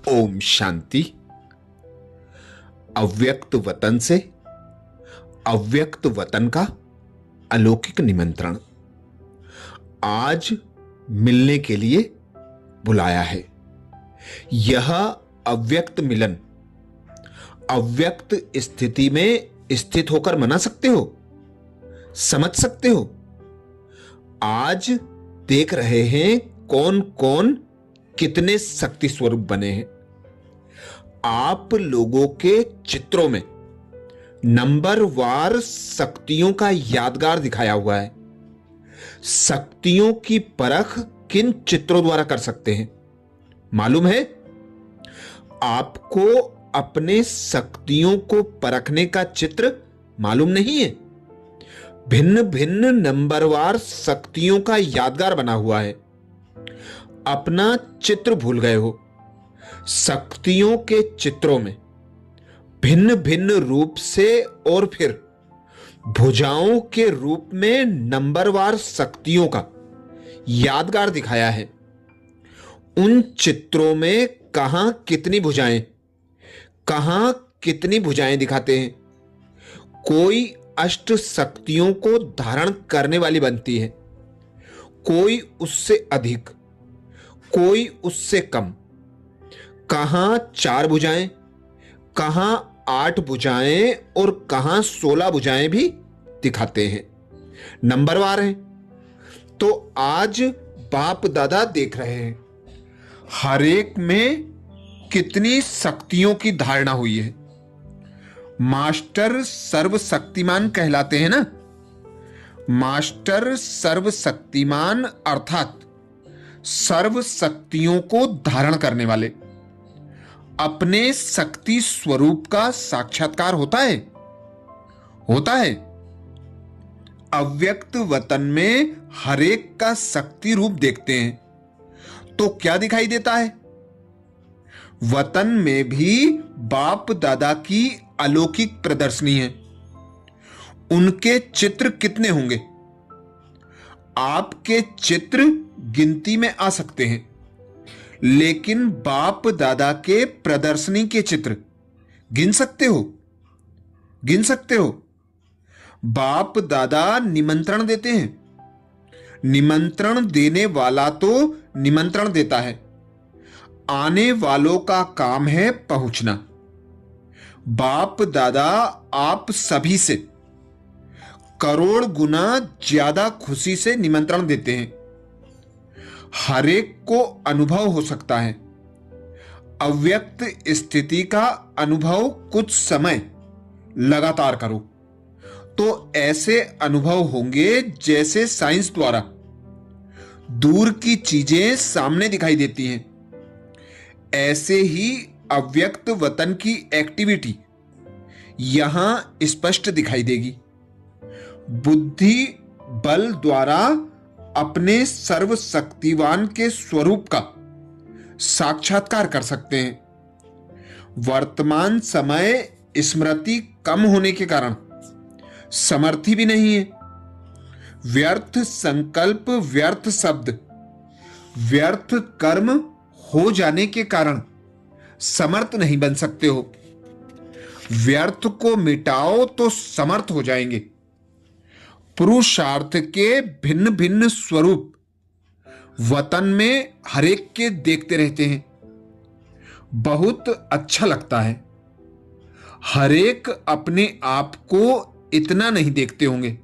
ओम शांति। अव्यक्त वतन से अव्यक्त वतन का अलौकिक निमंत्रण आज मिलने के लिए बुलाया है। यह अव्यक्त मिलन अव्यक्त स्थिति में स्थित होकर मना सकते हो, समझ सकते हो। आज देख रहे हैं कौन कौन कितने शक्ति स्वरूप बने हैं। आप लोगों के चित्रों में नंबरवार शक्तियों का यादगार दिखाया हुआ है। शक्तियों की परख किन चित्रों द्वारा कर सकते हैं मालूम है? आपको अपने शक्तियों को परखने का चित्र मालूम नहीं है। भिन्न भिन्न नंबरवार शक्तियों का यादगार बना हुआ है। अपना चित्र भूल गए हो। शक्तियों के चित्रों में भिन्न भिन्न रूप से और फिर भुजाओं के रूप में नंबरवार शक्तियों का यादगार दिखाया है। उन चित्रों में कहां कितनी भुजाएं, कहां कितनी भुजाएं दिखाते हैं। कोई अष्ट शक्तियों को धारण करने वाली बनती है, कोई उससे अधिक, कोई उससे कम। कहां 4 भुजाएं, कहां 8 भुजाएं और कहां 16 भुजाएं भी दिखाते हैं। नंबरवार हैं। तो आज बाप दादा देख रहे हैं हर एक में कितनी शक्तियों की धारणा हुई है। मास्टर सर्वशक्तिमान कहलाते हैं ना। मास्टर सर्वशक्तिमान अर्थात सर्व शक्तियों को धारण करने वाले। अपने शक्ति स्वरूप का साक्षात्कार होता है, होता है। अव्यक्त वतन में हरेक का शक्ति रूप देखते हैं तो क्या दिखाई देता है? वतन में भी बाप दादा की अलौकिक प्रदर्शनी है। उनके चित्र कितने होंगे? आपके चित्र गिनती में आ सकते हैं, लेकिन बाप दादा के प्रदर्शनी के चित्र गिन सकते हो? गिन सकते हो? बाप दादा निमंत्रण देते हैं। निमंत्रण देने वाला तो निमंत्रण देता है, आने वालों का काम है पहुंचना। बाप दादा आप सभी से करोड़ गुना ज्यादा खुशी से निमंत्रण देते हैं। हर एक को अनुभव हो सकता है। अव्यक्त स्थिति का अनुभव कुछ समय लगातार करो तो ऐसे अनुभव होंगे जैसे साइंस द्वारा दूर की चीजें सामने दिखाई देती हैं। ऐसे ही अव्यक्त वतन की एक्टिविटी यहां स्पष्ट दिखाई देगी। बुद्धि बल द्वारा अपने सर्वशक्तिवान के स्वरूप का साक्षात्कार कर सकते हैं। वर्तमान समय स्मृति कम होने के कारण समर्थी भी नहीं है। व्यर्थ संकल्प, व्यर्थ शब्द, व्यर्थ कर्म हो जाने के कारण समर्थ नहीं बन सकते हो। व्यर्थ को मिटाओ तो समर्थ हो जाएंगे। पुरुषार्थ के भिन्न भिन्न स्वरूप वतन में हरेक के देखते रहते हैं। बहुत अच्छा लगता है। हरेक अपने आप को इतना नहीं देखते होंगे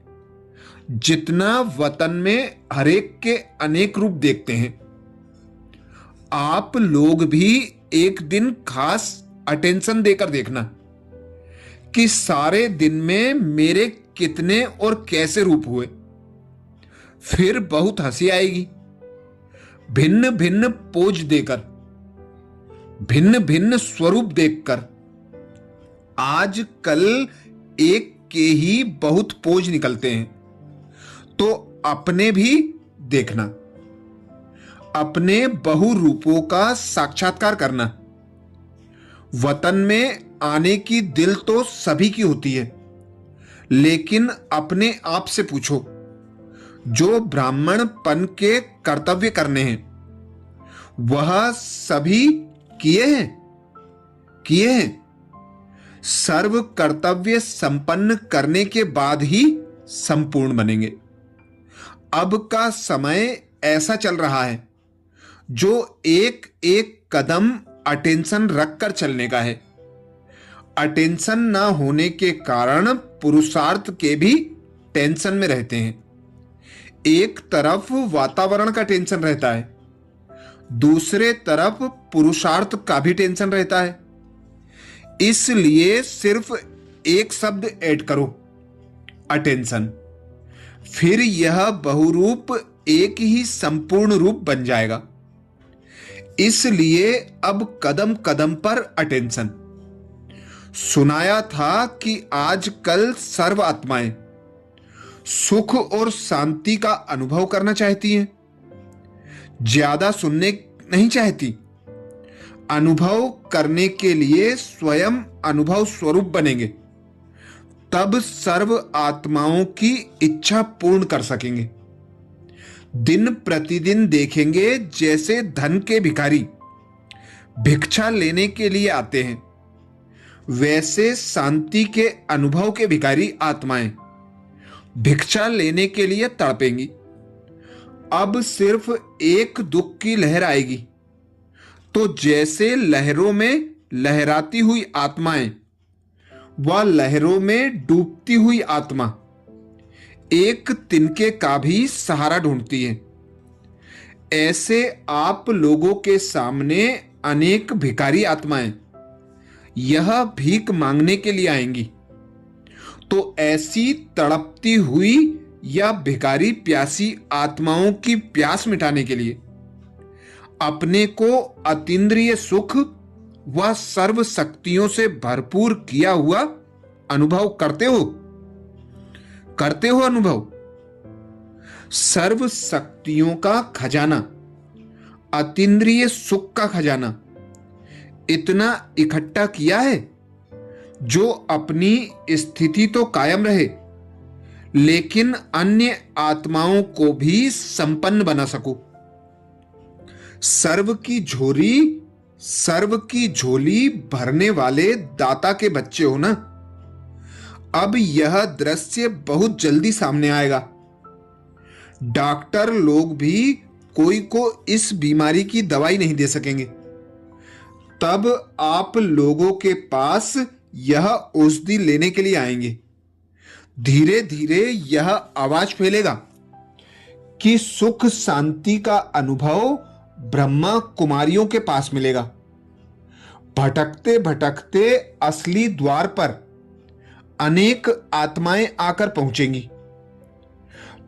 जितना वतन में हरेक के अनेक रूप देखते हैं। आप लोग भी एक दिन खास अटेंशन देकर देखना कि सारे दिन में मेरे कितने और कैसे रूप हुए। फिर बहुत हंसी आएगी। भिन्न भिन्न पोज देकर, भिन्न भिन्न स्वरूप देखकर। आज कल एक के ही बहुत पोज निकलते हैं, तो अपने भी देखना। अपने बहु रूपों का साक्षात्कार करना। वतन में आने की दिल तो सभी की होती है, लेकिन अपने आप से पूछो, जो ब्राह्मणपन के कर्तव्य करने हैं वह सभी किए हैं, किए हैं। सर्व कर्तव्य संपन्न करने के बाद ही संपूर्ण बनेंगे। अब का समय ऐसा चल रहा है जो एक एक कदम अटेंशन रखकर चलने का है। अटेंशन ना होने के कारण पुरुषार्थ के भी टेंशन में रहते हैं। एक तरफ वातावरण का टेंशन रहता है, दूसरे तरफ पुरुषार्थ का भी टेंशन रहता है। इसलिए सिर्फ एक शब्द ऐड करो, अटेंशन, फिर यह बहुरूप एक ही संपूर्ण रूप बन जाएगा। इसलिए अब कदम कदम पर अटेंशन। सुनाया था कि आजकल सर्व आत्माएं सुख और शांति का अनुभव करना चाहती हैं, ज्यादा सुनने नहीं चाहती। अनुभव करने के लिए स्वयं अनुभव स्वरूप बनेंगे, तब सर्व आत्माओं की इच्छा पूर्ण कर सकेंगे। दिन प्रतिदिन देखेंगे जैसे धन के भिखारी भिक्षा लेने के लिए आते हैं, वैसे शांति के अनुभव के भिखारी आत्माएं भिक्षा लेने के लिए तड़पेंगी। अब सिर्फ एक दुख की लहर आएगी तो जैसे लहरों में लहराती हुई आत्माएं व लहरों में डूबती हुई आत्मा एक तिनके का भी सहारा ढूंढती है, ऐसे आप लोगों के सामने अनेक भिखारी आत्माएं यह भीख मांगने के लिए आएंगी। तो ऐसी तड़पती हुई या भिखारी प्यासी आत्माओं की प्यास मिटाने के लिए अपने को अतीन्द्रिय सुख व सर्व शक्तियों से भरपूर किया हुआ अनुभव करते हो, करते हो अनुभव। सर्व शक्तियों का खजाना, अतीन्द्रिय सुख का खजाना इतना इकट्ठा किया है जो अपनी स्थिति तो कायम रहे लेकिन अन्य आत्माओं को भी संपन्न बना सको। सर्व की झोली भरने वाले दाता के बच्चे हो ना। अब यह दृश्य बहुत जल्दी सामने आएगा। डॉक्टर लोग भी कोई को इस बीमारी की दवाई नहीं दे सकेंगे। तब आप लोगों के पास यह औषधि लेने के लिए आएंगे। धीरे धीरे यह आवाज फैलेगा कि सुख शांति का अनुभव ब्रह्मा कुमारियों के पास मिलेगा। भटकते भटकते असली द्वार पर अनेक आत्माएं आकर पहुंचेंगी।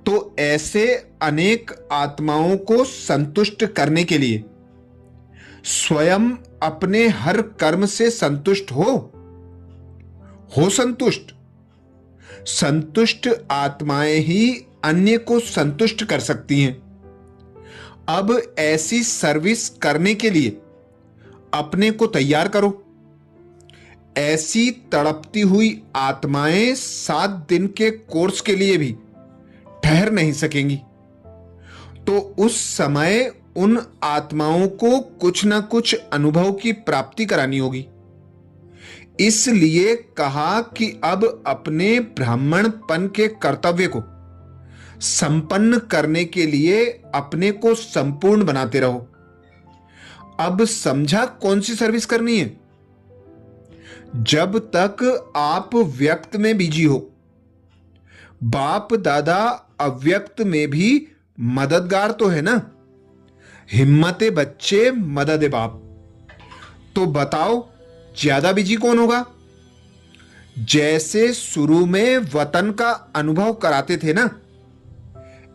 तो ऐसे अनेक आत्माओं को संतुष्ट करने के लिए स्वयं अपने हर कर्म से संतुष्ट हो संतुष्ट। संतुष्ट आत्माएं ही अन्य को संतुष्ट कर सकती हैं। अब ऐसी सर्विस करने के लिए अपने को तैयार करो। ऐसी तड़पती हुई आत्माएं 7 दिन के कोर्स के लिए भी ठहर नहीं सकेंगी। तो उस समय उन आत्माओं को कुछ ना कुछ अनुभव की प्राप्ति करानी होगी। इसलिए कहा कि अब अपने ब्राह्मणपन के कर्तव्य को संपन्न करने के लिए अपने को संपूर्ण बनाते रहो। अब समझा कौन सी सर्विस करनी है? जब तक आप व्यक्त में बिजी हो, बाप दादा अव्यक्त में भी मददगार तो है ना। हिम्मते बच्चे मदद बाप। तो बताओ ज्यादा बिजी कौन होगा? जैसे शुरू में वतन का अनुभव कराते थे ना,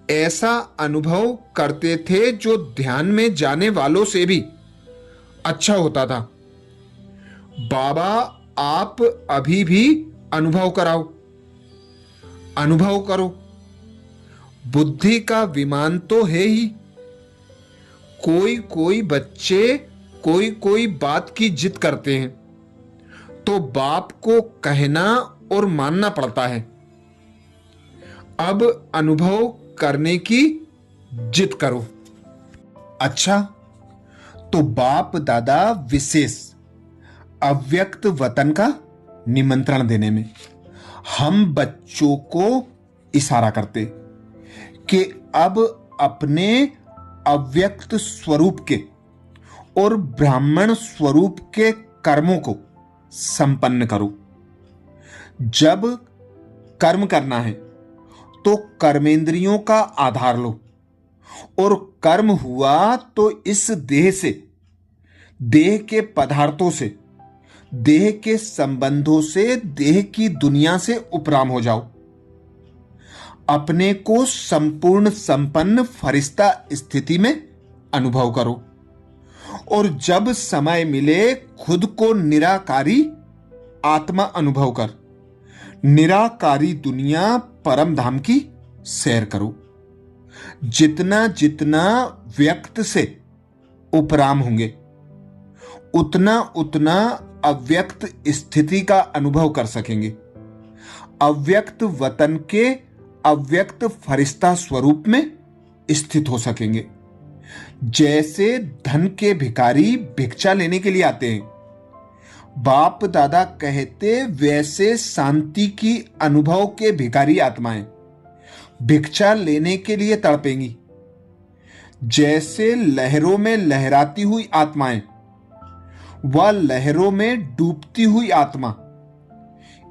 ऐसा अनुभव करते थे जो ध्यान में जाने वालों से भी अच्छा होता था। बाबा आप अभी भी अनुभव कराओ, अनुभव करो। बुद्धि का विमान तो है ही। कोई कोई बच्चे कोई कोई बात की जिद करते हैं तो बाप को कहना और मानना पड़ता है। अब अनुभव करने की जिद करो। अच्छा, तो बाप दादा विशेष अव्यक्त वतन का निमंत्रण देने में हम बच्चों को इशारा करते कि अब अपने अव्यक्त स्वरूप के और ब्राह्मण स्वरूप के कर्मों को संपन्न करो। जब कर्म करना है तो कर्मेंद्रियों का आधार लो, और कर्म हुआ तो इस देह से, देह के पदार्थों से, देह के संबंधों से, देह की दुनिया से उपराम हो जाओ। अपने को संपूर्ण संपन्न फरिश्ता स्थिति में अनुभव करो, और जब समय मिले खुद को निराकारी आत्मा अनुभव कर निराकारी दुनिया परम धाम की सैर करो। जितना जितना व्यक्त से उपराम होंगे उतना उतना अव्यक्त स्थिति का अनुभव कर सकेंगे। अव्यक्त वतन के अव्यक्त फरिश्ता स्वरूप में स्थित हो सकेंगे। जैसे धन के भिखारी भिक्षा लेने के लिए आते हैं, बाप दादा कहते वैसे शांति की अनुभव के भिखारी आत्माएं भिक्षा लेने के लिए तड़पेंगी। जैसे लहरों में लहराती हुई आत्माएं व लहरों में डूबती हुई आत्मा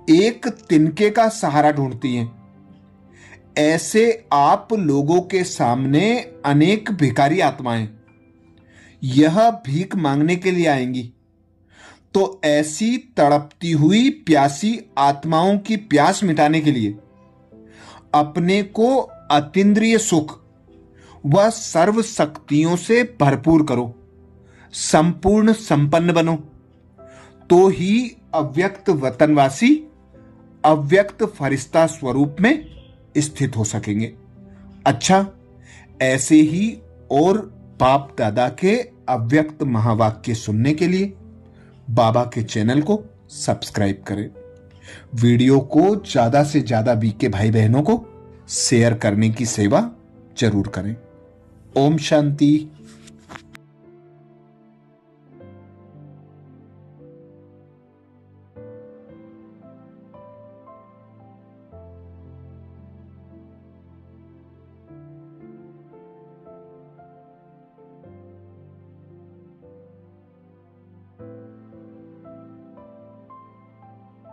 एक तिनके का सहारा ढूंढती हैं, ऐसे आप लोगों के सामने अनेक भिखारी आत्माएं यह भीख मांगने के लिए आएंगी। तो ऐसी तड़पती हुई प्यासी आत्माओं की प्यास मिटाने के लिए अपने को अतीन्द्रिय सुख व सर्व शक्तियों से भरपूर करो, संपूर्ण संपन्न बनो, तो ही अव्यक्त वतनवासी अव्यक्त फरिश्ता स्वरूप में स्थित हो सकेंगे। अच्छा, ऐसे ही और बाप दादा के अव्यक्त महावाक्य सुनने के लिए बाबा के चैनल को सब्सक्राइब करें। वीडियो को ज्यादा से ज्यादा बीके भाई बहनों को शेयर करने की सेवा जरूर करें। ओम शांति।